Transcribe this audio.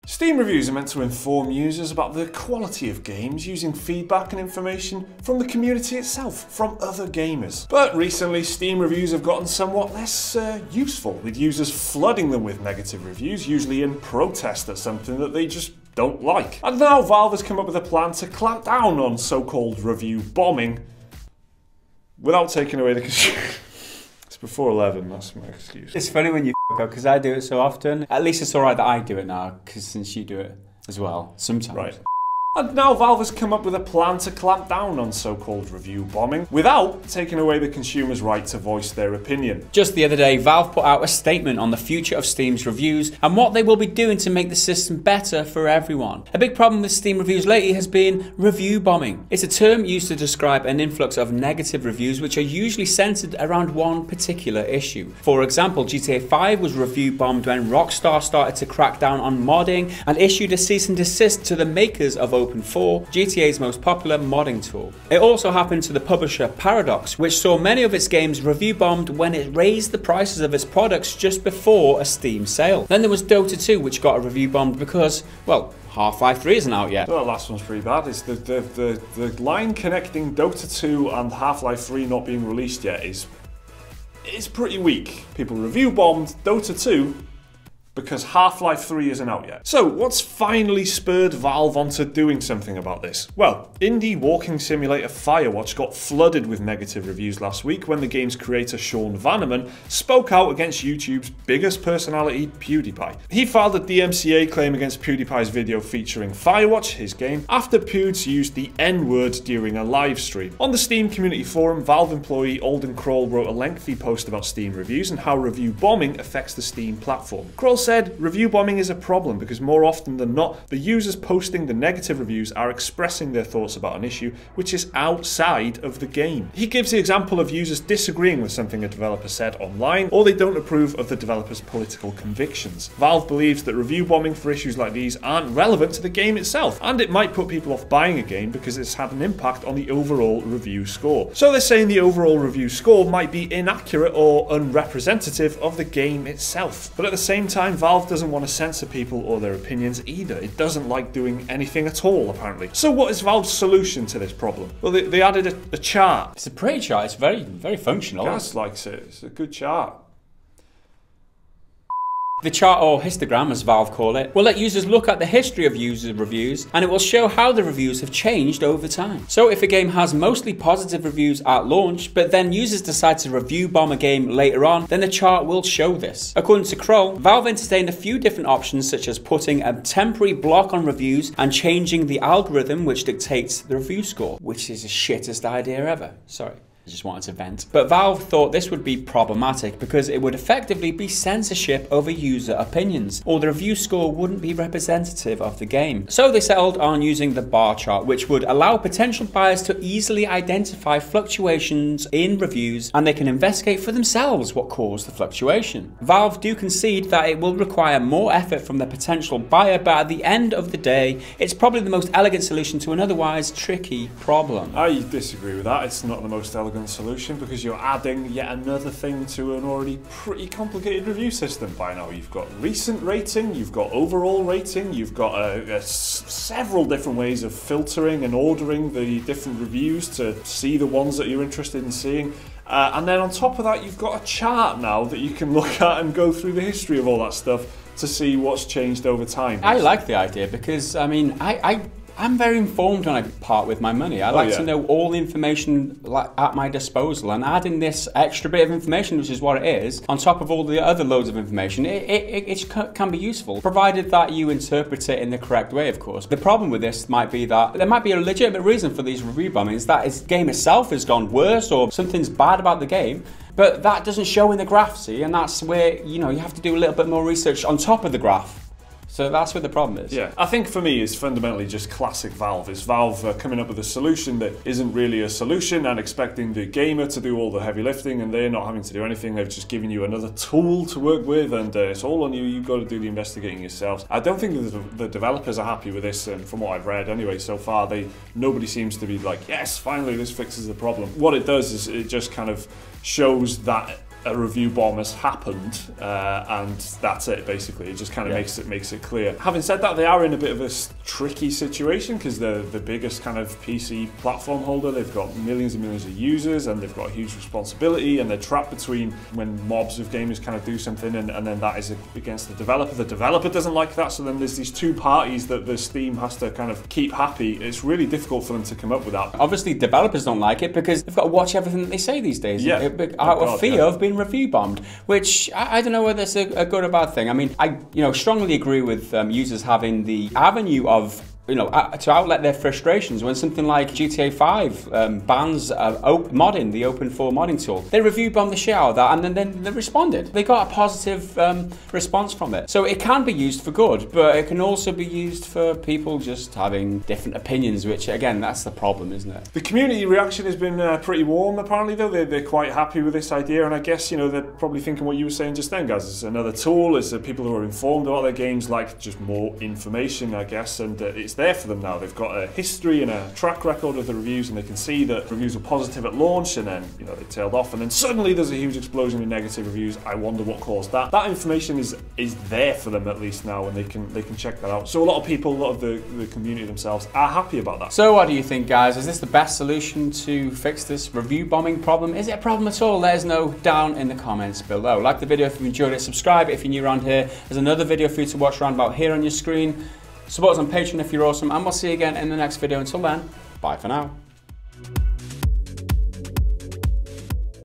Steam reviews are meant to inform users about the quality of games using feedback and information from the community itself, from other gamers. But recently, Steam reviews have gotten somewhat less useful, with users flooding them with negative reviews, usually in protest at something that they just don't like. And now Valve has come up with a plan to clamp down on so-called review bombing without taking away the consumer. It's before 11, that's my excuse. It's funny when you f*** up, because I do it so often. At least it's alright that I do it now, because since you do it as well, sometimes. Right. And now Valve has come up with a plan to clamp down on so-called review bombing without taking away the consumer's right to voice their opinion. Just the other day, Valve put out a statement on the future of Steam's reviews and what they will be doing to make the system better for everyone. A big problem with Steam reviews lately has been review bombing. It's a term used to describe an influx of negative reviews which are usually centered around one particular issue. For example, GTA 5 was review bombed when Rockstar started to crack down on modding and issued a cease and desist to the makers of Open4, GTA's most popular modding tool. It also happened to the publisher Paradox, which saw many of its games review bombed when it raised the prices of its products just before a Steam sale. Then there was Dota 2, which got a review bombed because, well, Half-Life 3 isn't out yet. Well, the last one's pretty bad. It's the line connecting Dota 2 and Half-Life 3 not being released yet is pretty weak. People review bombed Dota 2 because Half-Life 3 isn't out yet. So, what's finally spurred Valve onto doing something about this? Well, indie walking simulator Firewatch got flooded with negative reviews last week when the game's creator Sean Vanneman spoke out against YouTube's biggest personality, PewDiePie. He filed a DMCA claim against PewDiePie's video featuring Firewatch, his game, after Pewds used the N-word during a live stream. On the Steam community forum, Valve employee Alden Kroll wrote a lengthy post about Steam reviews and how review bombing affects the Steam platform. Kroll said, review bombing is a problem because more often than not, the users posting the negative reviews are expressing their thoughts about an issue which is outside of the game. He gives the example of users disagreeing with something a developer said online, or they don't approve of the developer's political convictions. Valve believes that review bombing for issues like these aren't relevant to the game itself, and it might put people off buying a game because it's had an impact on the overall review score. So they're saying the overall review score might be inaccurate or unrepresentative of the game itself. But at the same time, Valve doesn't want to censor people or their opinions either. It doesn't like doing anything at all, apparently. So what is Valve's solution to this problem? Well, they added a chart. It's a pretty chart. It's very, very functional. Gareth likes it. It's a good chart. The chart, or histogram as Valve call it, will let users look at the history of user reviews, and it will show how the reviews have changed over time. So if a game has mostly positive reviews at launch, but then users decide to review bomb a game later on, then the chart will show this. According to Kroll, Valve entertained a few different options such as putting a temporary block on reviews and changing the algorithm which dictates the review score, which is the shittest idea ever. Sorry. I just wanted to vent. But Valve thought this would be problematic because it would effectively be censorship over user opinions, or the review score wouldn't be representative of the game. So they settled on using the bar chart, which would allow potential buyers to easily identify fluctuations in reviews, and they can investigate for themselves what caused the fluctuation. Valve do concede that it will require more effort from the potential buyer, but at the end of the day, it's probably the most elegant solution to an otherwise tricky problem. I disagree with that. It's not the most elegant solution because you're adding yet another thing to an already pretty complicated review system by now. You've got recent rating, you've got overall rating, you've got several different ways of filtering and ordering the different reviews to see the ones that you're interested in seeing. And then on top of that, you've got a chart now that you can look at and go through the history of all that stuff to see what's changed over time. I like the idea because, I mean, I'm very informed when I part with my money. I like to know all the information at my disposal, and adding this extra bit of information, which is what it is, on top of all the other loads of information, it can be useful, provided that you interpret it in the correct way, of course. The problem with this might be that there might be a legitimate reason for these review bombings, that the game itself has gone worse or something's bad about the game, but that doesn't show in the graph, see, and that's where, you know, you have to do a little bit more research on top of the graph. So that's what the problem is. Yeah, I think for me it's fundamentally just classic Valve. It's Valve coming up with a solution that isn't really a solution and expecting the gamer to do all the heavy lifting, and they're not having to do anything. They've just given you another tool to work with, and it's all on you. You've got to do the investigating yourselves. I don't think the developers are happy with this, and from what I've read anyway so far, nobody seems to be like, yes, finally this fixes the problem. What it does is it just kind of shows that a review bomb has happened, and that's it. Basically, it just kind of makes it clear. Having said that, they are in a bit of a tricky situation because they're the biggest kind of PC platform holder. They've got millions and millions of users, and they've got a huge responsibility, and they're trapped between when mobs of gamers kind of do something, and then that is against the developer. The developer doesn't like that, so then there's these two parties that the Steam has to kind of keep happy. It's really difficult for them to come up with that. Obviously, developers don't like it because they've got to watch everything that they say these days, out of fear of being review bombed, which I don't know whether it's a good or bad thing. I mean, I strongly agree with users having the avenue of to outlet their frustrations when something like GTA 5 bans modding, the open 4 modding tool. They review bombed the shit out of that, and then they responded. They got a positive response from it. So it can be used for good, but it can also be used for people just having different opinions, which again, that's the problem, isn't it? The community reaction has been pretty warm, apparently, though. They're quite happy with this idea, and I guess, they're probably thinking what you were saying just then, guys. It's another tool. It's people who are informed about their games, like just more information, I guess, and it's there for them now. They've got a history and a track record of the reviews, and they can see that reviews were positive at launch, and then they tailed off, and then suddenly there's a huge explosion in negative reviews. I wonder what caused that. That information is there for them at least now, and they can check that out. So a lot of people, a lot of the community themselves are happy about that. So what do you think, guys? Is this the best solution to fix this review bombing problem? Is it a problem at all? Let us know down in the comments below. Like the video if you enjoyed it, subscribe if you're new around here. There's another video for you to watch around about here on your screen. Support us on Patreon if you're awesome, and we'll see you again in the next video. Until then, bye for now.